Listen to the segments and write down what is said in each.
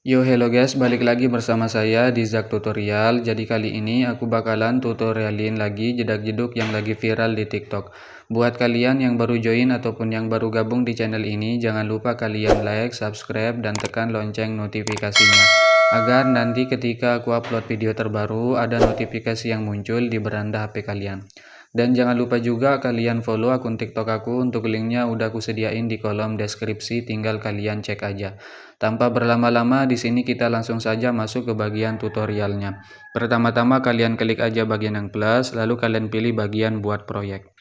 Yo hello guys, balik lagi bersama saya di Zak Tutorial. Jadi kali ini aku bakalan tutorialin lagi jedak-jeduk yang lagi viral di TikTok. Buat kalian yang baru join ataupun yang baru gabung di channel ini, jangan lupa kalian like, subscribe, dan tekan lonceng notifikasinya. Agar nanti ketika aku upload video terbaru, ada notifikasi yang muncul di beranda HP kalian. Dan jangan lupa juga kalian follow akun TikTok aku, untuk linknya udah aku sediain di kolom deskripsi, tinggal kalian cek aja. Tanpa berlama-lama, di sini kita langsung saja masuk ke bagian tutorialnya. Pertama-tama kalian klik aja bagian yang plus, lalu kalian pilih bagian buat proyek.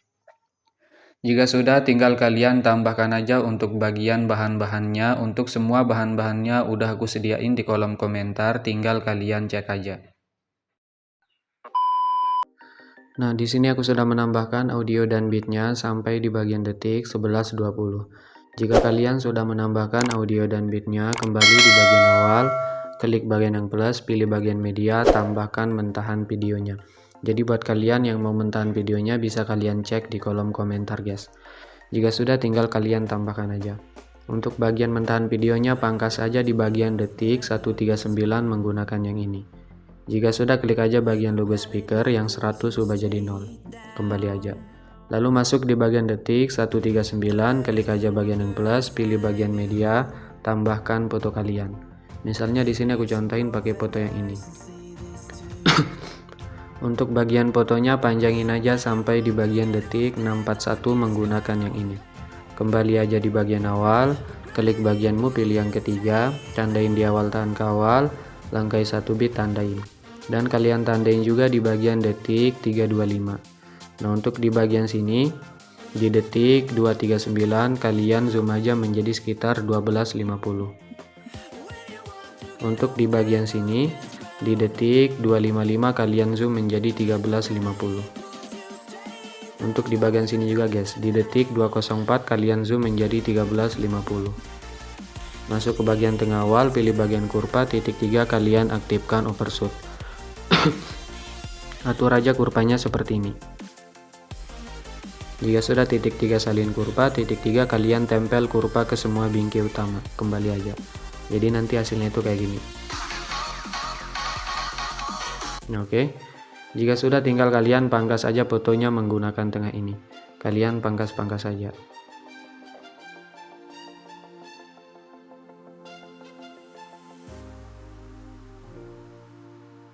Jika sudah, tinggal kalian tambahkan aja untuk bagian bahan-bahannya. Untuk semua bahan-bahannya udah aku sediain di kolom komentar, tinggal kalian cek aja. Nah, di sini aku sudah menambahkan audio dan beatnya sampai di bagian detik 11.20. Jika kalian sudah menambahkan audio dan beatnya, kembali di bagian awal, klik bagian yang plus, pilih bagian media, tambahkan mentahan videonya. Jadi buat kalian yang mau mentahan videonya, bisa kalian cek di kolom komentar guys. Jika sudah, tinggal kalian tambahkan aja. Untuk bagian mentahan videonya, pangkas aja di bagian detik 139 menggunakan yang ini. Jika sudah, klik aja bagian logo speaker yang 100 ubah jadi 0. Kembali aja. Lalu masuk di bagian detik 139, klik aja bagian yang plus, pilih bagian media, tambahkan foto kalian. Misalnya di sini aku contohin pakai foto yang ini. Untuk bagian fotonya panjangin aja sampai di bagian detik 641 menggunakan yang ini. Kembali aja di bagian awal, klik bagianmu, pilih yang ketiga, tandain di awal tahan kawal, langkai 1 bit tandain. Dan kalian tandain juga di bagian detik 325. Nah, untuk di bagian sini di detik 239 kalian zoom aja menjadi sekitar 12.50. Untuk di bagian sini di detik 255 kalian zoom menjadi 13.50. Untuk di bagian sini juga guys, di detik 204 kalian zoom menjadi 13.50. Masuk ke bagian tengah awal, pilih bagian kurva, titik 3 kalian aktifkan overshoot. Atur aja kurvanya seperti ini. Jika sudah, titik 3 salin kurva, titik 3 kalian tempel kurva ke semua bingkai utama. Kembali aja. Jadi nanti hasilnya itu kayak gini. Oke. Jika sudah, tinggal kalian pangkas aja fotonya menggunakan tengah ini. Kalian pangkas-pangkas saja.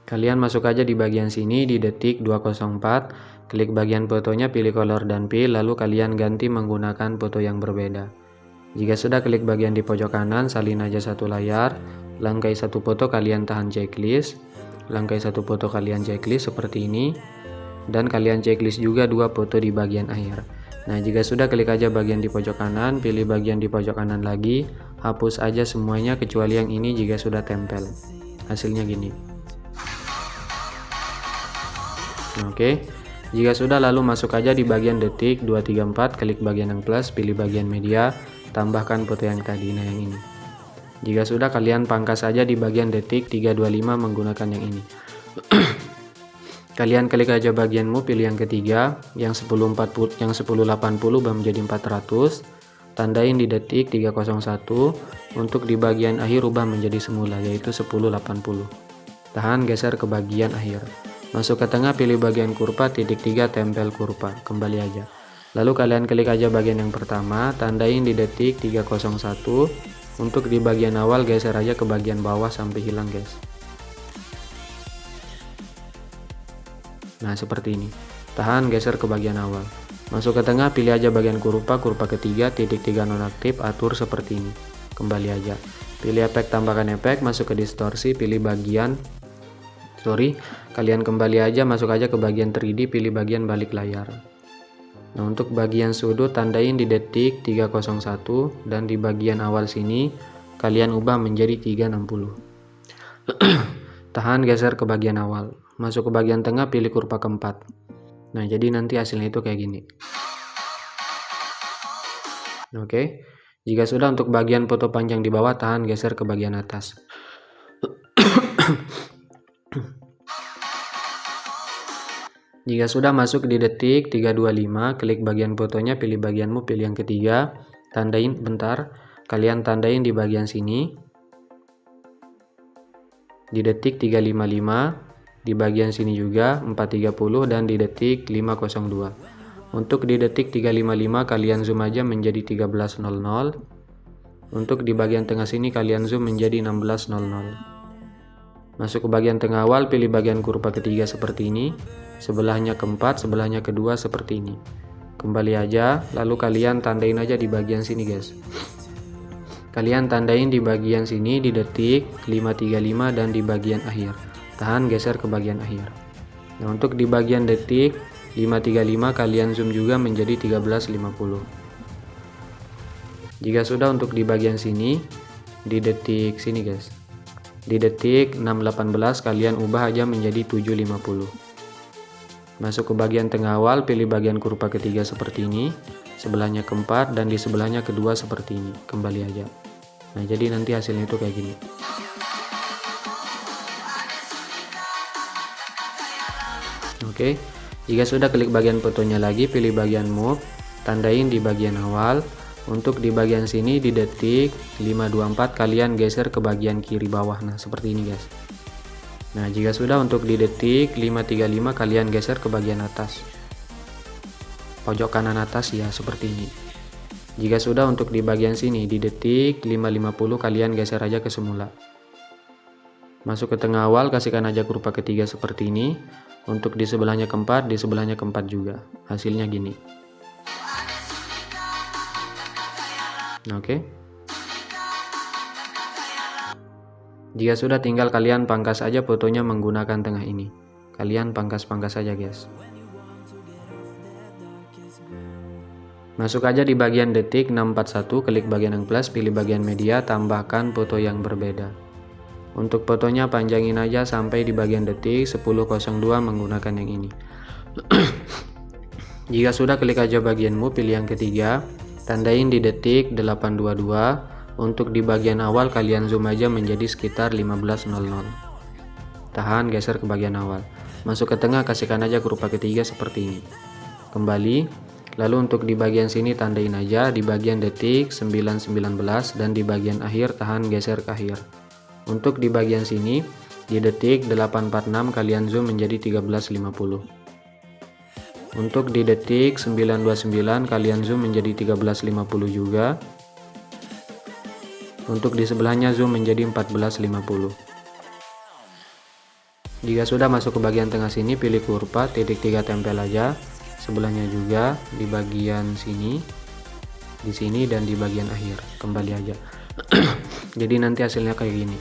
Kalian masuk aja di bagian sini di detik 204, klik bagian fotonya, pilih color dan fill, lalu kalian ganti menggunakan foto yang berbeda. Jika sudah, klik bagian di pojok kanan, salin aja satu layar, langkai satu foto kalian tahan checklist, langkai satu foto kalian checklist seperti ini, dan kalian checklist juga 2 foto di bagian akhir. Nah, jika sudah, klik aja bagian di pojok kanan, pilih bagian di pojok kanan lagi, hapus aja semuanya kecuali yang ini jika sudah tempel. Hasilnya gini. Oke, jika sudah, lalu masuk aja di bagian detik 234, klik bagian yang plus, pilih bagian media, tambahkan foto yang tadi, nah yang ini. Jika sudah, kalian pangkas saja di bagian detik 325 menggunakan yang ini. Kalian klik aja bagianmu, pilih yang ketiga, yang 1080 menjadi 400, tandain di detik 301, untuk di bagian akhir ubah menjadi semula, yaitu 1080. Tahan, geser ke bagian akhir. Masuk ke tengah, pilih bagian kurva, titik 3 tempel kurva, kembali aja. Lalu kalian klik aja bagian yang pertama, tandain di detik 301, untuk di bagian awal geser aja ke bagian bawah sampai hilang guys. Nah seperti ini. Tahan, geser ke bagian awal. Masuk ke tengah, pilih aja bagian kurva ketiga, titik 3 nonaktif, atur seperti ini. Kembali aja. Pilih efek, tambahkan efek, masuk ke distorsi, pilih bagian kalian kembali aja, masuk aja ke bagian 3D, pilih bagian balik layar. Nah, untuk bagian sudut tandain di detik 301, dan di bagian awal sini kalian ubah menjadi 360. Tahan, geser ke bagian awal. Masuk ke bagian tengah, pilih kurva keempat. Nah, jadi nanti hasilnya itu kayak gini. Oke. Jika sudah, untuk bagian foto panjang di bawah, tahan, geser ke bagian atas. Jika sudah, masuk di detik 325, klik bagian fotonya, pilih bagianmu, pilih yang ketiga, tandain bentar, kalian tandain di bagian sini. di detik 355, di bagian sini juga 430, dan di detik 502. Untuk di detik 355 kalian zoom aja menjadi 13.00. Untuk di bagian tengah sini kalian zoom menjadi 16.00. Masuk ke bagian tengah awal, pilih bagian kurva ketiga seperti ini, sebelahnya keempat, sebelahnya kedua seperti ini. Kembali aja, lalu kalian tandain aja di bagian sini guys. Kalian tandain di bagian sini di detik 535 dan di bagian akhir. Tahan, geser ke bagian akhir. Nah, untuk di bagian detik 535 kalian zoom juga menjadi 13.50. Jika sudah, untuk di bagian sini di detik sini guys, di detik 618 kalian ubah aja menjadi 750. Masuk ke bagian tengah awal, pilih bagian kurva ketiga seperti ini, sebelahnya keempat, dan di sebelahnya kedua seperti ini. Kembali aja. Nah, jadi nanti hasilnya itu kayak gini. Oke, jika sudah, klik bagian fotonya lagi, pilih bagian move, tandain di bagian awal. Untuk di bagian sini di detik 524 kalian geser ke bagian kiri bawah. Nah, seperti ini guys. Nah, jika sudah, untuk di detik 535 kalian geser ke bagian atas, pojok kanan atas ya, seperti ini. Jika sudah, untuk di bagian sini di detik 550 kalian geser aja ke semula. Masuk ke tengah awal, kasihkan aja kurva ketiga seperti ini. Untuk di sebelahnya keempat, di sebelahnya keempat juga. Hasilnya gini. Oke. Jika sudah, tinggal kalian pangkas aja fotonya menggunakan tengah ini. Kalian pangkas-pangkas aja guys. Masuk aja di bagian detik 641, klik bagian yang plus, pilih bagian media, tambahkan foto yang berbeda. Untuk fotonya panjangin aja sampai di bagian detik 10.02 menggunakan yang ini. Jika sudah, klik aja bagian move, pilih yang ketiga, tandain di detik 822. Untuk di bagian awal kalian zoom aja menjadi sekitar 15.00. Tahan, geser ke bagian awal. Masuk ke tengah, kasihkan aja kurva ketiga seperti ini. Kembali, lalu untuk di bagian sini tandain aja di bagian detik 9.19 dan di bagian akhir tahan, geser ke akhir. Untuk di bagian sini di detik 846 kalian zoom menjadi 13.50. Untuk di detik 929 kalian zoom menjadi 13.50 juga. Untuk di sebelahnya zoom menjadi 14.50. Jika sudah, masuk ke bagian tengah sini, pilih kurva titik 3 tempel aja. Sebelahnya juga di bagian sini, di sini, dan di bagian akhir. Kembali aja. Jadi nanti hasilnya kayak gini.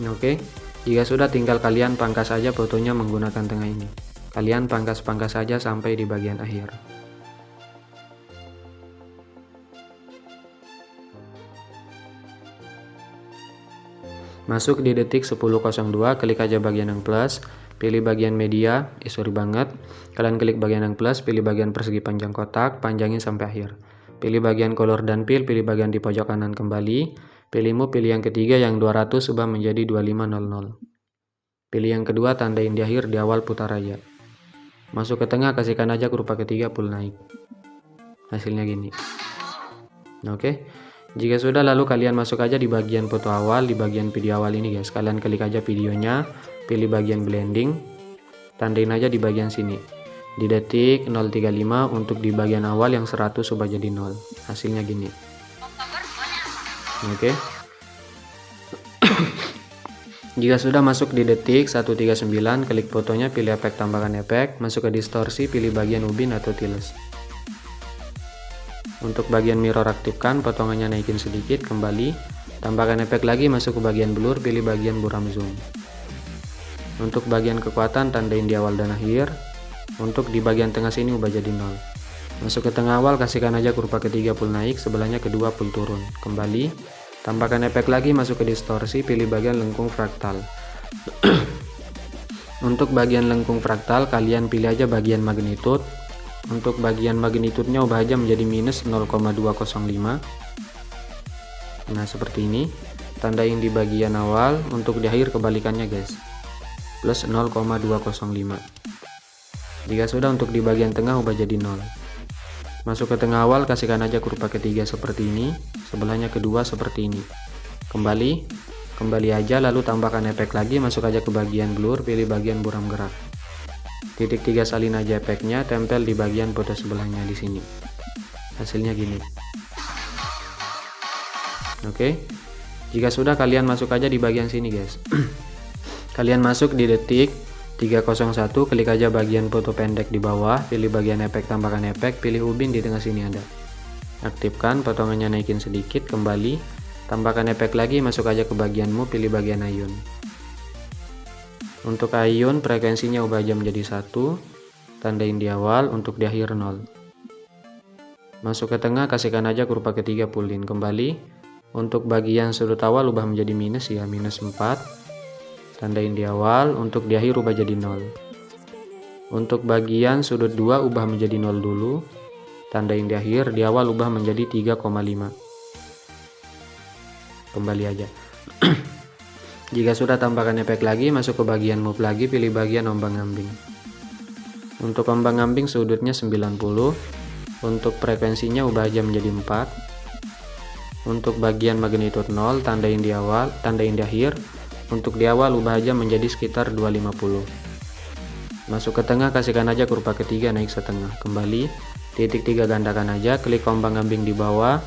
Oke, jika sudah, tinggal kalian pangkas aja fotonya menggunakan tengah ini. Kalian pangkas-pangkas saja sampai di bagian akhir. Masuk di detik 10.02, klik aja bagian yang plus, pilih bagian media, sorry banget, kalian klik bagian yang plus, pilih bagian persegi panjang kotak, panjangin sampai akhir. Pilih bagian color dan fill, pilih bagian di pojok kanan kembali, pilih move, pilih yang ketiga yang 200 ubah menjadi 2500. Pilih yang kedua, tandain di akhir, di awal putar aja. Masuk ke tengah, kasihkan aja kurva ketiga full naik. Hasilnya gini. Oke. Jika sudah, lalu kalian masuk aja di bagian foto awal, di bagian video awal ini guys. Kalian klik aja videonya, pilih bagian blending, tandain aja di bagian sini. Di detik 035 untuk di bagian awal yang 100 ubah jadi 0. Hasilnya gini. Oke. Jika sudah, masuk di detik 139, klik fotonya, pilih efek tambahkan efek, masuk ke distorsi, pilih bagian ubin atau tiles. Untuk bagian mirror aktifkan, potongannya naikin sedikit, kembali, tambahkan efek lagi, masuk ke bagian blur, pilih bagian buram zoom. Untuk bagian kekuatan, tandain di awal dan akhir. Untuk di bagian tengah sini ubah jadi 0. Masuk ke tengah awal, kasihkan aja kurva ketiga full naik, sebelahnya kedua full turun. Kembali, tambahkan efek lagi, masuk ke distorsi, pilih bagian lengkung fraktal. Untuk bagian lengkung fraktal, kalian pilih aja bagian magnitude. Untuk bagian magnitude-nya ubah aja menjadi minus 0,205. Nah, seperti ini. Tandain di bagian awal, untuk di akhir kebalikannya guys. Plus 0,205. Jika sudah, untuk di bagian tengah ubah jadi 0. Masuk ke tengah awal, kasihkan aja kurva ketiga seperti ini, sebelahnya kedua seperti ini. Kembali aja, lalu tambahkan efek lagi, masuk aja ke bagian blur, pilih bagian buram gerak. Titik 3 salin aja efeknya, tempel di bagian foto sebelahnya di sini. Hasilnya gini. Oke. Jika sudah, kalian masuk aja di bagian sini, guys. Kalian masuk di detik 301, klik aja bagian foto pendek di bawah, pilih bagian efek, tambahkan efek, pilih ubin di tengah sini ada. Aktifkan, potongannya naikin sedikit, kembali, tambahkan efek lagi, masuk aja ke bagianmu, pilih bagian ayun. Untuk ayun, frekuensinya ubah aja menjadi 1, tandain di awal, untuk di akhir 0. Masuk ke tengah, kasihkan aja kurva ketiga pullin, kembali. Untuk bagian sudut awal ubah menjadi minus ya, minus 4. Tandain di awal, untuk di akhir ubah jadi 0. Untuk bagian sudut 2 ubah menjadi 0 dulu. Tandain di akhir, di awal ubah menjadi 3,5. Kembali aja. Jika sudah, tambahkan efek lagi, masuk ke bagian move lagi, pilih bagian ombang-ambing. Untuk ombang-ambing sudutnya 90. Untuk frekuensinya ubah aja menjadi 4. Untuk bagian magnitude 0, tandain di awal, tandain di akhir. Untuk di awal ubah aja menjadi sekitar 250. Masuk ke tengah, kasihkan aja kurva ketiga naik setengah. Kembali, titik 3 gandakan aja, klik ombang-ambing di bawah.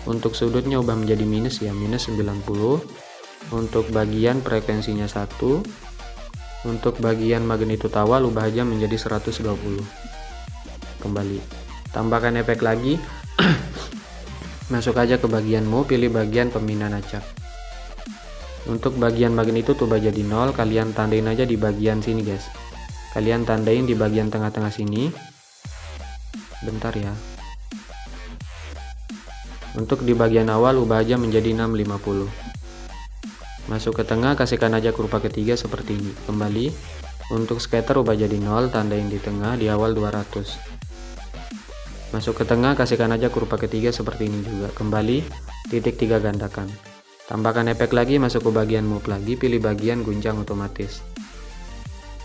Untuk sudutnya ubah menjadi minus ya, minus 90. Untuk bagian frekuensinya 1. Untuk bagian magnitude awal ubah aja menjadi 120. Kembali, tambahkan efek lagi. Masuk aja ke bagianmu, pilih bagian pemindahan acak. Untuk bagian magnitude ubah jadi 0, kalian tandain aja di bagian sini, guys. Kalian tandain di bagian tengah-tengah sini. Bentar ya. Untuk di bagian awal ubah aja menjadi 650. Masuk ke tengah, kasihkan aja kurva ketiga seperti ini. Kembali, untuk scatter ubah jadi 0, tandain di tengah, di awal 200. Masuk ke tengah, kasihkan aja kurva ketiga seperti ini juga. Kembali, titik 3 gandakan. Tambahkan efek lagi, masuk ke bagian move lagi, pilih bagian guncang otomatis.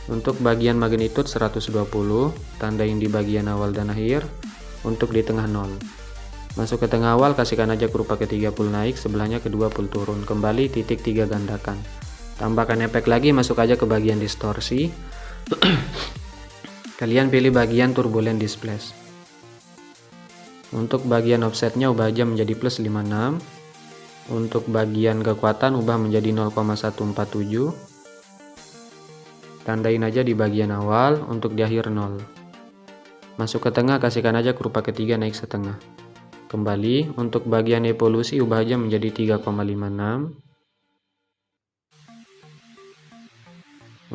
Untuk bagian magnitude 120, tandain di bagian awal dan akhir. Untuk di tengah 0. Masuk ke tengah awal, kasihkan aja kurva ketiga full naik, sebelahnya kedua full turun. Kembali, titik 3 gandakan. Tambahkan efek lagi, masuk aja ke bagian distorsi. Kalian pilih bagian turbulent displace. Untuk bagian offsetnya ubah aja menjadi plus 56. Untuk bagian kekuatan ubah menjadi 0,147. Tandain aja di bagian awal, untuk di akhir 0. Masuk ke tengah, kasihkan aja kurva ketiga naik setengah. Kembali, untuk bagian evolusi ubah aja menjadi 3,56.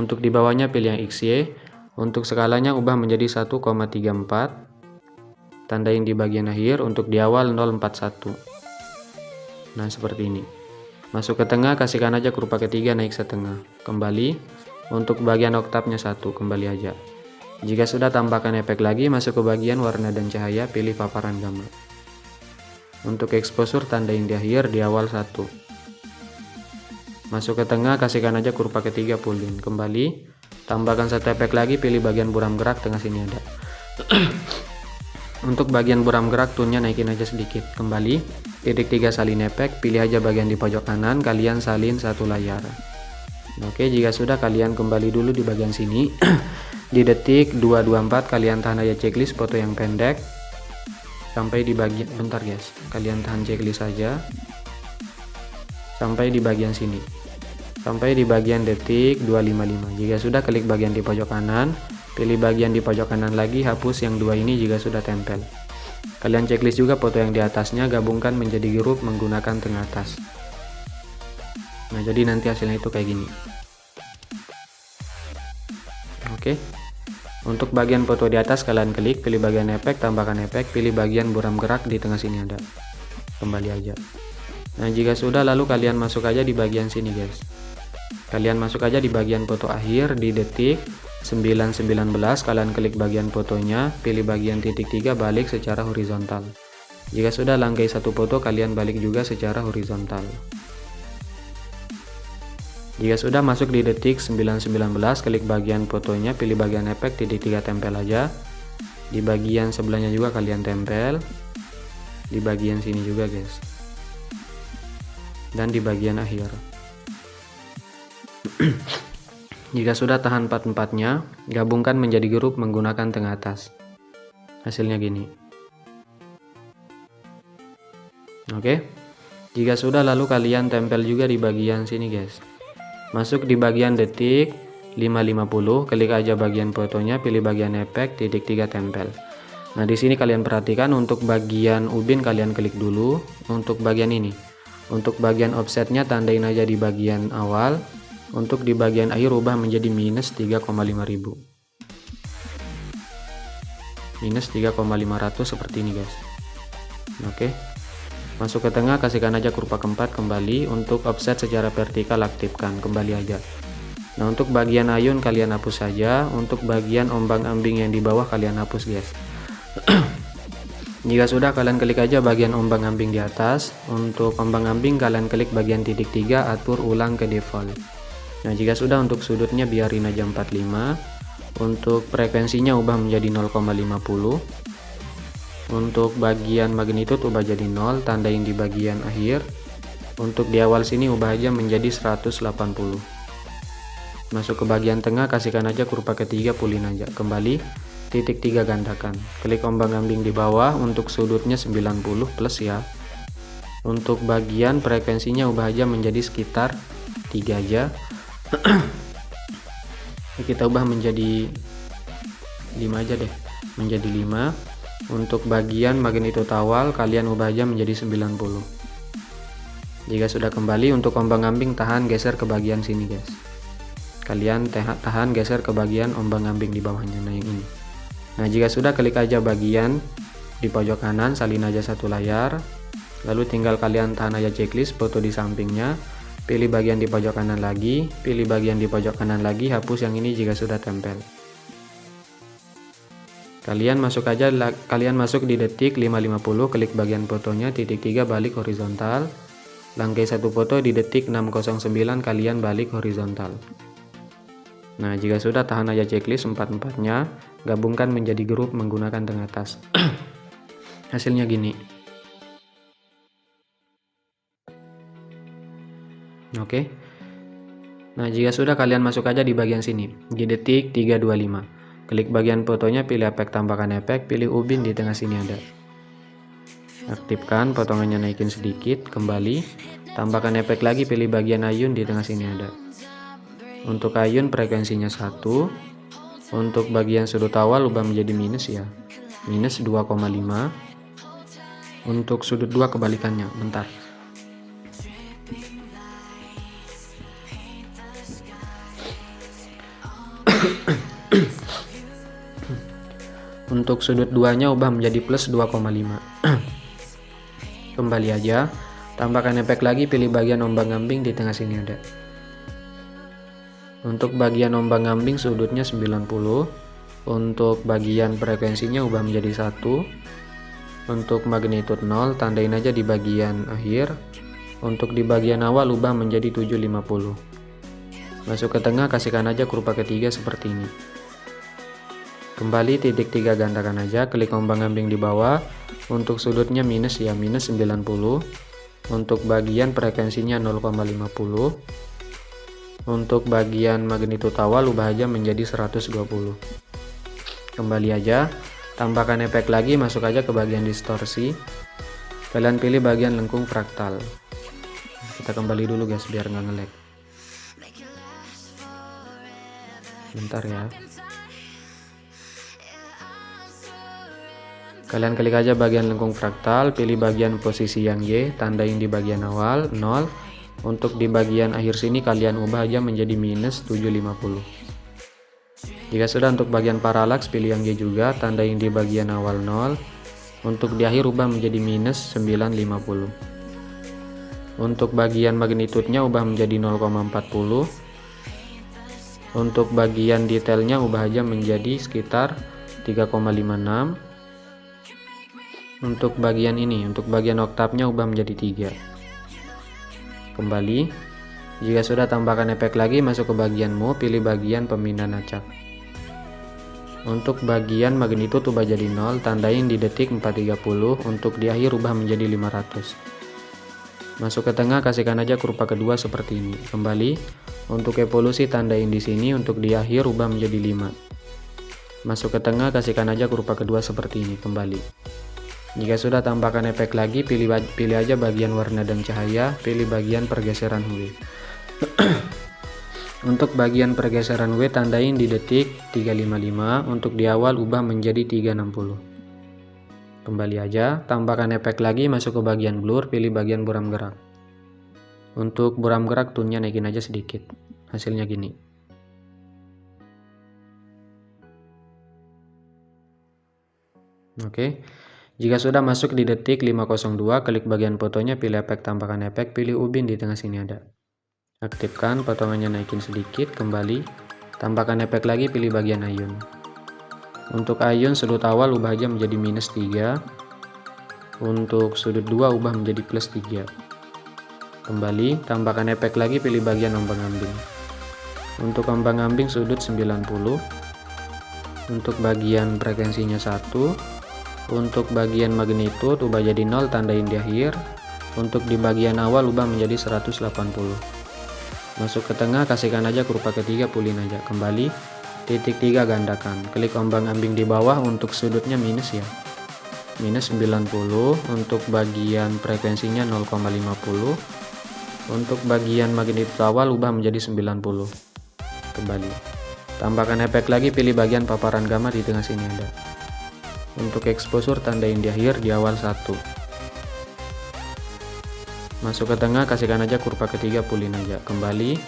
Untuk di bawahnya pilih yang XY. Untuk skalanya ubah menjadi 1,34. Tandain di bagian akhir, untuk di awal 041. Nah, seperti ini. Masuk ke tengah, kasihkan aja kurva ketiga naik setengah. Kembali, untuk bagian oktavnya 1, kembali aja. Jika sudah, tambahkan efek lagi, masuk ke bagian warna dan cahaya, pilih paparan gamma. Untuk exposure, tandain di akhir, di awal 1. Masuk ke tengah, kasihkan aja kurva ketiga pullin. Kembali, tambahkan satu efek lagi, pilih bagian buram gerak, tengah sini ada. Untuk bagian buram gerak, tone-nya naikin aja sedikit. Kembali, titik 3 salin efek, pilih aja bagian di pojok kanan, kalian salin satu layar. Oke, jika sudah, kalian kembali dulu di bagian sini. Di detik 224, kalian tahan aja checklist foto yang pendek. Sampai di bagian, bentar guys, kalian tahan checklist aja. Sampai di bagian sini. Sampai di bagian detik 255. Jika sudah, klik bagian di pojok kanan. Pilih bagian di pojok kanan lagi, hapus yang 2 ini jika sudah tempel. Kalian checklist juga foto yang di atasnya, gabungkan menjadi grup menggunakan tengah atas. Nah, jadi nanti hasilnya itu kayak gini. Oke. Untuk bagian foto di atas, kalian klik, pilih bagian efek, tambahkan efek, pilih bagian buram gerak, di tengah sini ada. Kembali aja. Nah, jika sudah, lalu kalian masuk aja di bagian sini, guys. Kalian masuk aja di bagian foto akhir, di detik 9:19, kalian klik bagian fotonya, pilih bagian titik 3, balik secara horizontal. Jika sudah, langkai satu foto, kalian balik juga secara horizontal. Jika sudah, masuk di detik 9:19, klik bagian fotonya, pilih bagian efek, titik 3 tempel aja. Di bagian sebelahnya juga kalian tempel, di bagian sini juga guys, dan di bagian akhir. Jika sudah tahan empat-empatnya, gabungkan menjadi grup menggunakan tengah atas. Hasilnya gini. Oke. Jika sudah, lalu kalian tempel juga di bagian sini guys. Masuk di bagian detik 550, klik aja bagian fotonya, pilih bagian efek, titik 3 tempel. Nah, di sini kalian perhatikan untuk bagian ubin kalian klik dulu. Untuk bagian ini, untuk bagian offsetnya tandain aja di bagian awal. Untuk di bagian akhir ubah menjadi minus 3,500. Minus 3,500 seperti ini guys. Oke. Masuk ke tengah, kasihkan aja kurva keempat kembali. Untuk offset secara vertikal aktifkan, kembali aja. Nah, untuk bagian ayun kalian hapus saja. Untuk bagian ombang-ambing yang di bawah kalian hapus guys. Jika sudah, kalian klik aja bagian ombang-ambing di atas. Untuk ombang-ambing kalian klik bagian titik 3, atur ulang ke default. Nah, jika sudah, untuk sudutnya biarin aja 45. Untuk frekuensinya ubah menjadi 0,50. Untuk bagian magnitude ubah jadi 0, tandain di bagian akhir. Untuk di awal sini ubah aja menjadi 180. Masuk ke bagian tengah, kasihkan aja kurva ketiga, pulin aja. Kembali, titik 3 gandakan. Klik ombang-ambing di bawah, untuk sudutnya 90 plus ya. Untuk bagian frekuensinya ubah aja menjadi sekitar 3 aja. Kita ubah menjadi 5 aja deh. Menjadi 5. Untuk bagian magnitude awal kalian ubah aja menjadi 90. Jika sudah kembali, untuk ombang-ambing tahan geser ke bagian sini guys. Kalian tahan geser ke bagian ombang-ambing di bawahnya, nah yang ini. Nah, jika sudah, klik aja bagian di pojok kanan, salin aja satu layar. Lalu tinggal kalian tahan aja checklist foto di sampingnya. Pilih bagian di pojok kanan lagi, pilih bagian di pojok kanan lagi, hapus yang ini jika sudah tempel. Kalian masuk di detik 550, klik bagian fotonya, titik 3 balik horizontal. Langkai satu foto di detik 609, kalian balik horizontal. Nah, jika sudah, tahan aja checklist empat-empatnya, gabungkan menjadi grup menggunakan tengah atas. Hasilnya gini. Oke. Nah, jika sudah, kalian masuk aja di bagian sini, di detik 325. Klik bagian fotonya, pilih efek tambahkan efek, pilih ubin di tengah sini ada. Aktifkan, potongannya naikin sedikit, kembali. Tambahkan efek lagi, pilih bagian ayun di tengah sini ada. Untuk ayun frekuensinya 1. Untuk bagian sudut awal ubah menjadi minus ya. Minus 2,5. Untuk sudut 2 kebalikannya, bentar. Untuk sudut 2-nya ubah menjadi plus 2,5. Kembali aja, tambahkan efek lagi, pilih bagian ombang-ambing di tengah sini ada. Untuk bagian ombang-ambing sudutnya 90. Untuk bagian frekuensinya ubah menjadi 1. Untuk magnitude 0, tandain aja di bagian akhir. Untuk di bagian awal ubah menjadi 750. Masuk ke tengah, kasihkan aja kurva ketiga seperti ini. Kembali, titik 3 gandakan aja, klik ombang-ambing di bawah. Untuk sudutnya minus ya, minus 90. Untuk bagian frekuensinya 0,50. Untuk bagian magnitude awal ubah aja menjadi 120. Kembali aja, tambahkan efek lagi, masuk aja ke bagian distorsi. Kalian pilih bagian lengkung fraktal. Kita kembali dulu guys biar nggak nge-lag. Bentar ya. Kalian klik aja bagian lengkung fraktal, pilih bagian posisi yang Y, tandain di bagian awal 0. Untuk di bagian akhir sini kalian ubah aja menjadi minus 750. Jika sudah, untuk bagian paralaks pilih yang Y juga, tandain di bagian awal 0. Untuk di akhir ubah menjadi minus 950. Untuk bagian magnitudenya ubah menjadi 0,40. Untuk bagian detailnya ubah aja menjadi sekitar 3,56. Untuk bagian ini, untuk bagian oktavnya ubah menjadi 3. Kembali. Jika sudah, tambahkan efek lagi, masuk ke bagian move, pilih bagian pemindahan acak. Untuk bagian magnitudo ubah jadi 0, tandain di detik 430, untuk di akhir ubah menjadi 500. Masuk ke tengah, kasihkan aja kurva kedua seperti ini. Kembali, untuk evolusi tandain di sini, untuk di akhir ubah menjadi 5. Masuk ke tengah, kasihkan aja kurva kedua seperti ini. Kembali. Jika sudah, tambahkan efek lagi, pilih aja bagian warna dan cahaya, pilih bagian pergeseran W. Untuk bagian pergeseran W, tandain di detik 355, untuk di awal ubah menjadi 360. Kembali aja, tambahkan efek lagi, masuk ke bagian blur, pilih bagian buram gerak. Untuk buram gerak, tone-nya naikin aja sedikit. Hasilnya gini. Oke. Jika sudah masuk di detik 502, klik bagian fotonya, pilih efek, tambahkan efek, pilih ubin, di tengah sini ada. Aktifkan, potongannya naikin sedikit, kembali. Tambahkan efek lagi, pilih bagian ayun. Untuk ayun, sudut awal ubah aja menjadi -3. Untuk sudut 2 ubah menjadi +3. Kembali, tambahkan efek lagi, pilih bagian ombang-ambing. Untuk ombang-ambing sudut 90. Untuk bagian frekuensinya 1. Untuk bagian magnitudo ubah jadi 0, tandain di akhir. Untuk di bagian awal ubah menjadi 180. Masuk ke tengah, kasihkan aja kurva ketiga, pulin aja. Kembali, titik 3 gandakan. Klik ombang-ambing di bawah, untuk sudutnya minus ya. -90. Untuk bagian frekuensinya 0,50. Untuk bagian magnitudo awal ubah menjadi 90. Kembali. Tambahkan efek lagi, pilih bagian paparan gamma, di tengah sini ada. Untuk exposure, tandain di akhir, di awal 1. Masuk ke tengah, kasihkan aja kurva ketiga, pulin aja. Kembali,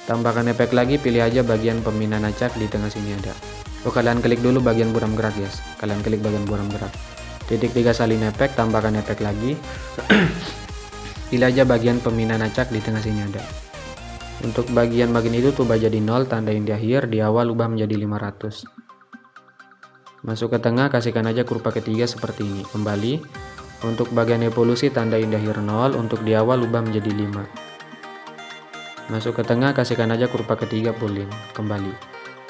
tambahkan efek lagi, pilih aja bagian pembinaan acak, di tengah sini ada. Kalian klik dulu bagian buram gerak guys. Kalian klik bagian buram gerak. Titik 3 salin efek, tambahkan efek lagi. Pilih aja bagian pembinaan acak, di tengah sini ada. Untuk bagian magnitudo ubah jadi 0, tandain di akhir, di awal ubah menjadi 500. Masuk ke tengah, kasihkan aja kurva ketiga seperti ini. Kembali. Untuk bagian evolusi, tandain di akhir 0, untuk di awal ubah menjadi 5. Masuk ke tengah, kasihkan aja kurva ketiga, pulin. Kembali.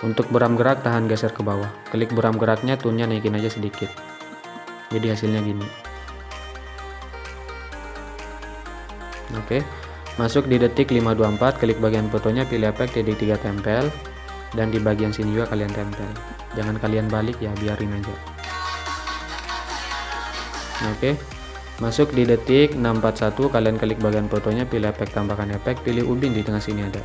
Untuk buram gerak, tahan geser ke bawah. Klik buram geraknya, tone-nya naikin aja sedikit. Jadi hasilnya gini. Oke. Masuk di detik 524, klik bagian fotonya, pilih efek, titik 3 tempel. Dan di bagian sini juga kalian tempel. Jangan kalian balik ya, biarin aja. Oke, masuk di detik 641, kalian klik bagian fotonya, pilih efek, tambahkan efek, pilih ubin, di tengah sini ada.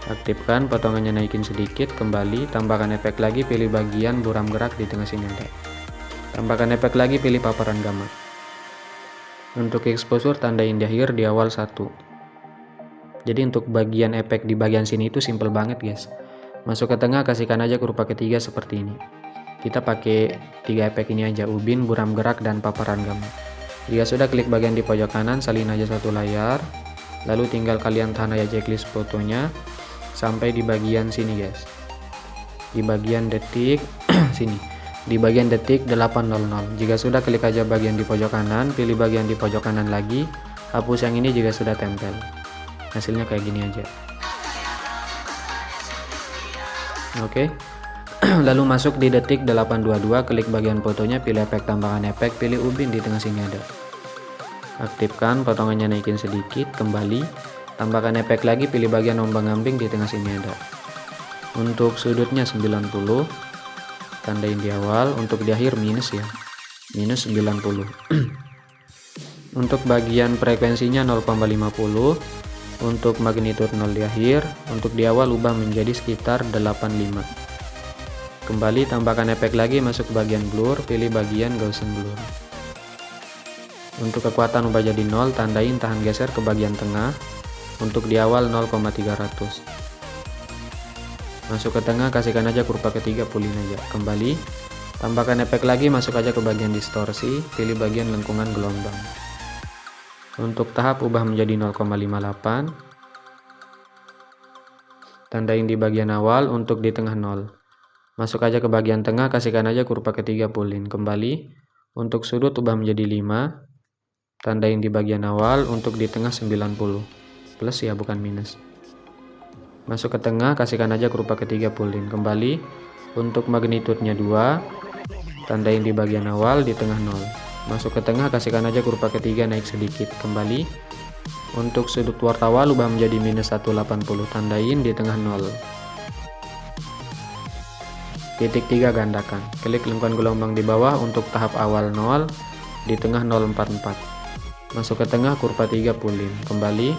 Aktifkan, potongannya naikin sedikit, kembali, tambahkan efek lagi, pilih bagian buram gerak, di tengah sini ada. Tambahkan efek lagi, pilih paparan gamma. Untuk exposure, tandain di akhir, di awal 1. Jadi untuk bagian efek di bagian sini itu simple banget guys. Masuk ke tengah, kasihkan aja kurva ketiga seperti ini. Kita pakai 3 efek ini aja, ubin, buram gerak, dan paparan gamma. Jika sudah, klik bagian di pojok kanan, salin aja satu layar. Lalu tinggal kalian tahan aja checklist fotonya sampai di bagian sini guys. Di bagian detik sini. Di bagian detik 800. Jika sudah, klik aja bagian di pojok kanan, pilih bagian di pojok kanan lagi, hapus yang ini jika sudah tempel. Hasilnya kayak gini aja. Oke. Lalu masuk di detik 822, klik bagian fotonya, pilih efek, tambahkan efek, pilih ubin, di tengah sini ada. Aktifkan, potongannya naikin sedikit, kembali, tambahkan efek lagi, pilih bagian ombang-ambing, di tengah sini ada. Untuk sudutnya 90, tandain di awal, untuk di akhir minus ya, minus 90. Untuk bagian frekuensinya 0,50, untuk magnitudo 0 di akhir, untuk di awal ubah menjadi sekitar 85. Kembali, tambahkan efek lagi, masuk ke bagian blur, pilih bagian Gaussian blur. Untuk kekuatan ubah jadi 0, tandain tahan geser ke bagian tengah. Untuk di awal 0,300. Masuk ke tengah, kasihkan aja kurva ketiga, pulin aja. Kembali, tambahkan efek lagi, masuk aja ke bagian distorsi, pilih bagian lengkungan gelombang. Untuk tahap ubah menjadi 0,58. Tandain di bagian awal, untuk di tengah 0. Masuk aja ke bagian tengah, kasihkan aja kurva ketiga, pulin. Kembali, untuk sudut ubah menjadi 5. Tandain di bagian awal, untuk di tengah 90. Plus ya, bukan minus. Masuk ke tengah, kasihkan aja kurva ketiga, pulin. Kembali, Untuk magnitudenya 2, tandain di bagian awal, di tengah 0. Masuk ke tengah, kasihkan aja kurva ketiga naik sedikit, kembali. Untuk sudut wartawal ubah menjadi minus 180, tandain di tengah 0. Titik 3 gandakan, klik lingkungan gelombang di bawah untuk tahap awal 0, di tengah 044. Masuk ke tengah, kurva 3 pulin, kembali.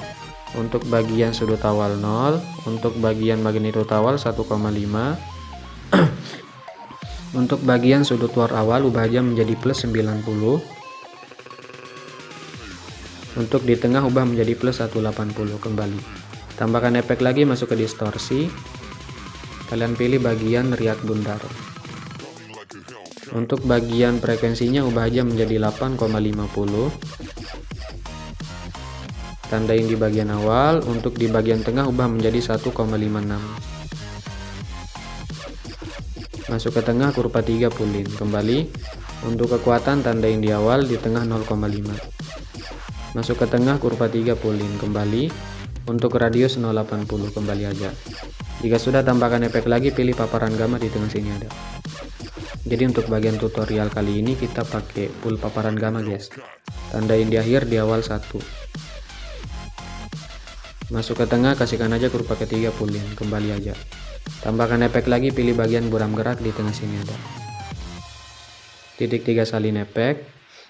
Untuk bagian sudut awal 0, untuk bagian magnitudo awal 1,5. Untuk bagian sudut war awal ubah aja menjadi plus 90. Untuk di tengah ubah menjadi plus 180, kembali. Tambahkan efek lagi, masuk ke distorsi. Kalian pilih bagian riak bundar. Untuk bagian frekuensinya ubah aja menjadi 8,50. Tandain di bagian awal. Untuk di bagian tengah ubah menjadi 1,56. Masuk ke tengah, kurva 3 pulin, kembali. Untuk kekuatan tandain di awal, di tengah 0,5. Masuk ke tengah, kurva 3 pulin, kembali. Untuk radius 0,80, kembali aja. Jika sudah, tambahkan efek lagi, pilih paparan gamma, di tengah sini ada. Jadi untuk bagian tutorial kali ini kita pakai full paparan gamma guys. Tandain di akhir, di awal 1. Masuk ke tengah, kasihkan aja kurva ketiga pulin, kembali aja. Tambahkan efek lagi, pilih bagian buram gerak, di tengah sini ada. Titik 3 salin efek,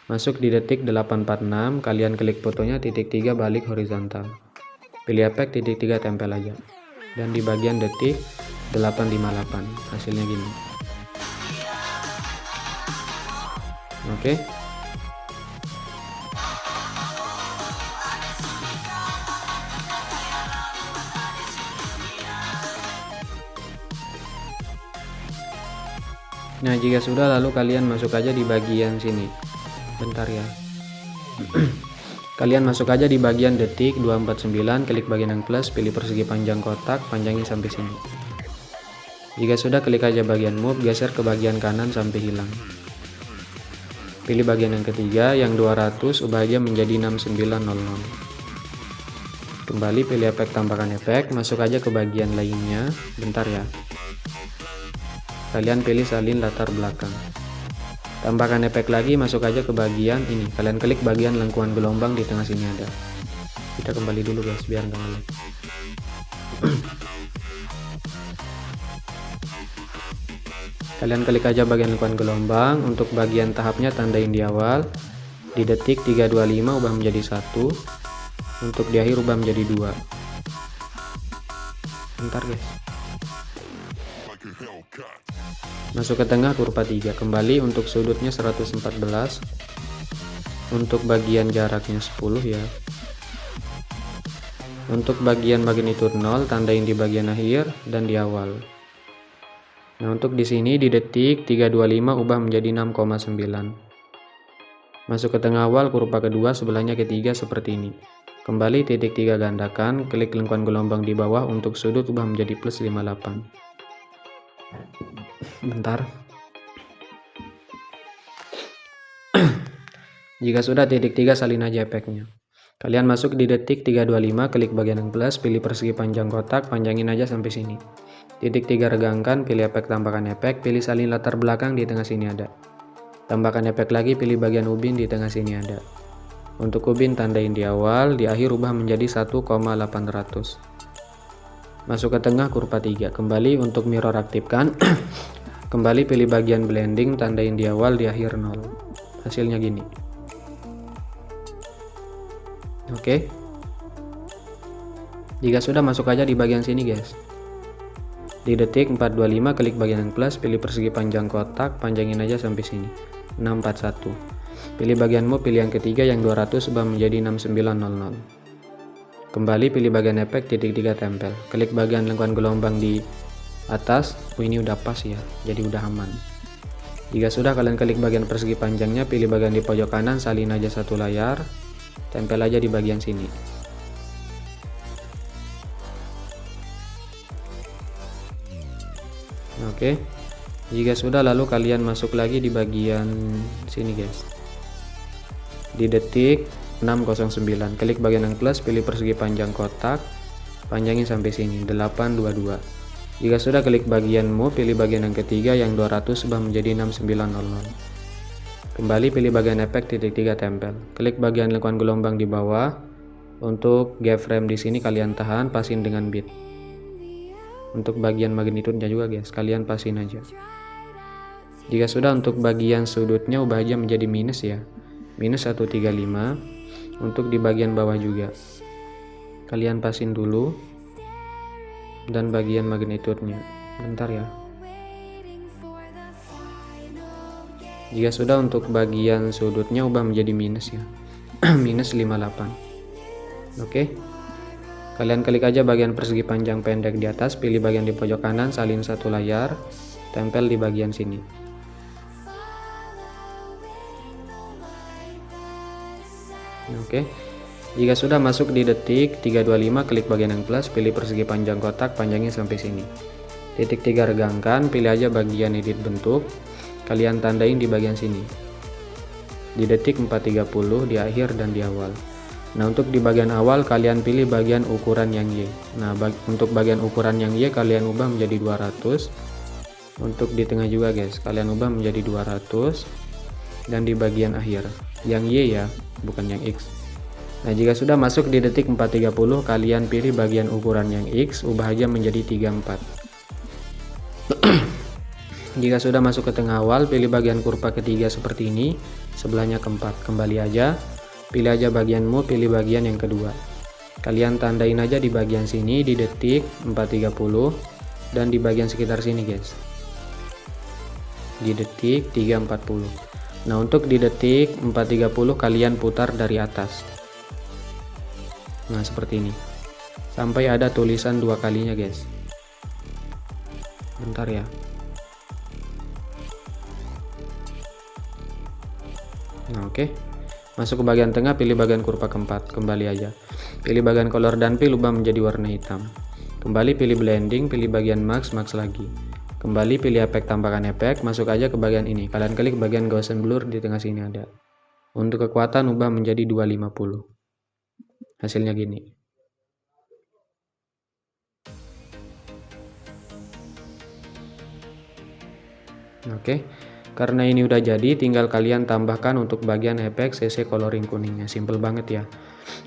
masuk di detik 846, kalian klik fotonya, titik 3 balik horizontal. Pilih efek, titik 3 tempel aja. Dan di bagian detik 858, hasilnya gini. Oke. Nah, jika sudah, lalu kalian masuk aja di bagian sini. Bentar ya. Kalian masuk aja di bagian detik 249, klik bagian yang plus, pilih persegi panjang kotak, panjangin sampai sini. Jika sudah, klik aja bagian move, geser ke bagian kanan sampai hilang. Pilih bagian yang ketiga, yang 200, ubah aja menjadi 6900. Kembali, pilih efek, tambahkan efek, masuk aja ke bagian lainnya. Bentar ya. Kalian pilih salin latar belakang. Tambahkan efek lagi, masuk aja ke bagian ini. Kalian klik bagian lengkungan gelombang, di tengah sini ada. Kita kembali dulu guys, biar nggak ngelag. Kalian klik aja bagian lengkungan gelombang. Untuk bagian tahapnya tandain di awal. Di detik 325 ubah menjadi 1. Untuk di akhir ubah menjadi 2. Bentar guys. Masuk ke tengah, kurva 3, kembali. Untuk sudutnya 114. Untuk bagian jaraknya 10 ya. Untuk bagian magnitude 0, tandain di bagian akhir dan di awal. Nah, untuk di sini di detik 325 ubah menjadi 6,9. Masuk ke tengah awal, kurva kedua, sebelahnya ketiga seperti ini. Kembali, titik 3 gandakan, klik lengkungan gelombang di bawah. Untuk sudut ubah menjadi plus 58. Bentar. Jika sudah, titik 3 salin aja efeknya. Kalian masuk di detik 325, klik bagian yang plus, pilih persegi panjang kotak, panjangin aja sampai sini. Titik 3 regangkan, pilih efek, tambahkan efek, pilih salin latar belakang, di tengah sini ada. Tambahkan efek lagi, pilih bagian ubin, di tengah sini ada. Untuk ubin tandain di awal, di akhir ubah menjadi 1,800. Masuk ke tengah, kurva 3, kembali. Untuk mirror aktifkan. Kembali, pilih bagian blending, tandain di awal, di akhir 0. Hasilnya gini. Oke. Jika sudah, masuk aja di bagian sini guys. Di detik 425, klik bagian yang plus, pilih persegi panjang kotak, panjangin aja sampai sini. 641. Pilih bagian move, pilih yang ketiga, yang 200 ubah menjadi 6900. Kembali, pilih bagian efek, titik 3 tempel. Klik bagian lengkungan gelombang di atas. Ini udah pas ya, jadi udah aman. Jika sudah, kalian klik bagian persegi panjangnya, pilih bagian di pojok kanan, salin aja satu layar, tempel aja di bagian sini. Oke. Jika sudah, lalu kalian masuk lagi di bagian sini guys. Di detik 609, klik bagian yang plus, pilih persegi panjang kotak, panjangin sampai sini 822. Jika sudah, klik bagian Move, pilih bagian yang ketiga yang 200 ubah menjadi 6900. Kembali pilih bagian efek titik 3 tempel. Klik bagian lingkungan gelombang di bawah. Untuk keyframe di sini kalian tahan, pasin dengan bit. Untuk bagian magnitude-nya juga guys, kalian pasin aja. Jika sudah, untuk bagian sudutnya ubah aja menjadi minus ya. Minus 135. Untuk di bagian bawah juga. Kalian pasin dulu. Dan bagian magnitude-nya. Bentar ya. Jika sudah, untuk bagian sudutnya ubah menjadi minus ya. Minus 58. Oke. Kalian klik aja bagian persegi panjang pendek di atas, pilih bagian di pojok kanan, salin satu layar, tempel di bagian sini. Oke. Jika sudah masuk di detik 325, klik bagian yang plus, pilih persegi panjang kotak, panjangnya sampai sini. Titik 3 regangkan, pilih aja bagian edit bentuk, kalian tandain di bagian sini. Di detik 430, di akhir dan di awal. Nah, untuk di bagian awal kalian pilih bagian ukuran yang Y. Nah, untuk bagian ukuran yang Y kalian ubah menjadi 200. Untuk di tengah juga guys, kalian ubah menjadi 200. Dan di bagian akhir, yang Y ya, bukan yang X. Nah, jika sudah masuk di detik 430, kalian pilih bagian ukuran yang X, ubah aja menjadi 34. Jika sudah masuk ke tengah awal, pilih bagian kurva ketiga seperti ini, sebelahnya keempat. Kembali aja, pilih aja bagian Move, pilih bagian yang kedua. Kalian tandain aja di bagian sini di detik 430 dan di bagian sekitar sini guys. Di detik 340. Nah, untuk di detik 430 kalian putar dari atas. Nah, seperti ini. Sampai ada tulisan 2 kalinya guys. Bentar ya. Nah, oke. Masuk ke bagian tengah, pilih bagian kurva keempat. Kembali aja. Pilih bagian color dan fill, ubah menjadi warna hitam. Kembali pilih blending, pilih bagian max lagi. Kembali pilih efek tambahkan efek, masuk aja ke bagian ini. Kalian klik bagian Gaussian blur di tengah sini ada. Untuk kekuatan ubah menjadi 250. Hasilnya gini. Oke. Karena ini udah jadi, tinggal kalian tambahkan untuk bagian efek CC coloring kuningnya. Simple banget ya.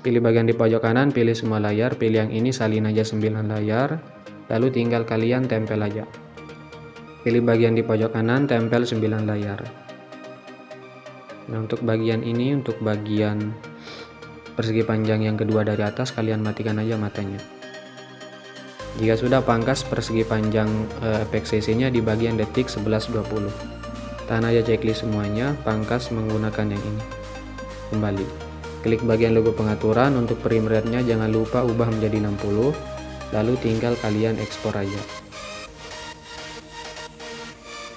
Pilih bagian di pojok kanan, pilih semua layar, pilih yang ini, salin aja 9 layar, lalu tinggal kalian tempel aja. Pilih bagian di pojok kanan, tempel 9 layar. Nah, untuk bagian ini, untuk bagian persegi panjang yang kedua dari atas, kalian matikan aja matanya. Jika sudah, pangkas persegi panjang efek CC-nya di bagian detik 11.20. Tahan aja checklist semuanya, pangkas menggunakan yang ini. Kembali. Klik bagian logo pengaturan, untuk frame rate-nya jangan lupa ubah menjadi 60, lalu tinggal kalian ekspor aja.